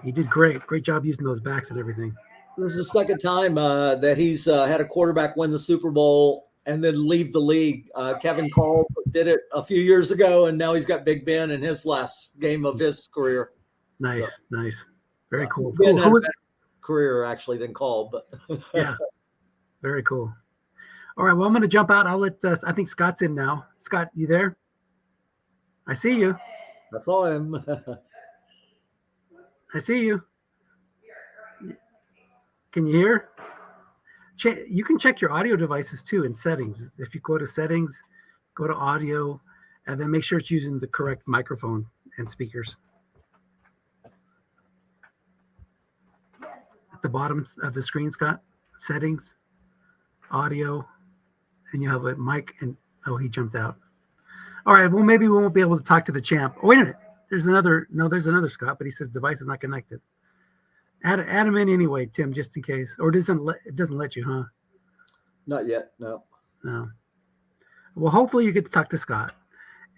he did great job using those backs and everything. This is the second time that he's had a quarterback win the Super Bowl and then leave the league. Kevin Cole did it a few years ago, and now he's got Big Ben in his last game of his career. Nice, nice, very cool. Ben had Who a was better career actually than Cole, but yeah, very cool. All right, well, I'm going to jump out. I'll let. I think Scott's in now. Scott, you there? I see you. I saw him. I see you. Can you hear? You can check your audio devices too in settings. If you go to settings, go to audio, and then make sure it's using the correct microphone and speakers. At the bottom of the screen, Scott, settings, audio, and you have a mic. And oh, he jumped out. All right, well, maybe we won't be able to talk to the champ. Oh, wait a minute. There's another Scott, but he says device is not connected. Add him in anyway, Tim, just in case. Or it doesn't let you, huh? Not yet, no. No. Well, hopefully you get to talk to Scott.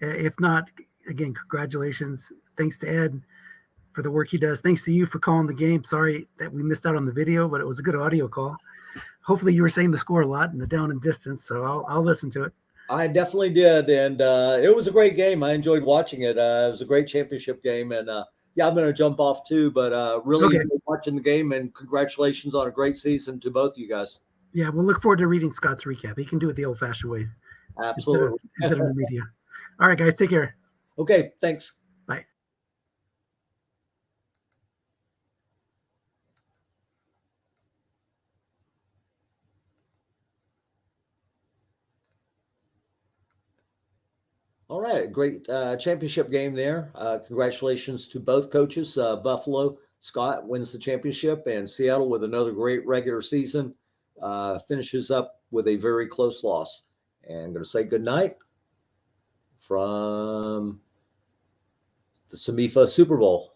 If not, again, congratulations. Thanks to Ed for the work he does. Thanks to you for calling the game. Sorry that we missed out on the video, but it was a good audio call. Hopefully you were saying the score a lot and the down and distance, so I'll listen to it. I definitely did, and it was a great game. I enjoyed watching it. It was a great championship game, and yeah, I'm going to jump off too, but really enjoyed watching the game, and congratulations on a great season to both of you guys. Yeah, we'll look forward to reading Scott's recap. He can do it the old-fashioned way. Absolutely. Instead of the media. All right, guys, take care. Okay, thanks. Bye. All right, great championship game there. Congratulations to both coaches. Buffalo, Scott wins the championship, and Seattle with another great regular season finishes up with a very close loss. And I'm going to say good night from the SOMIFA Super Bowl.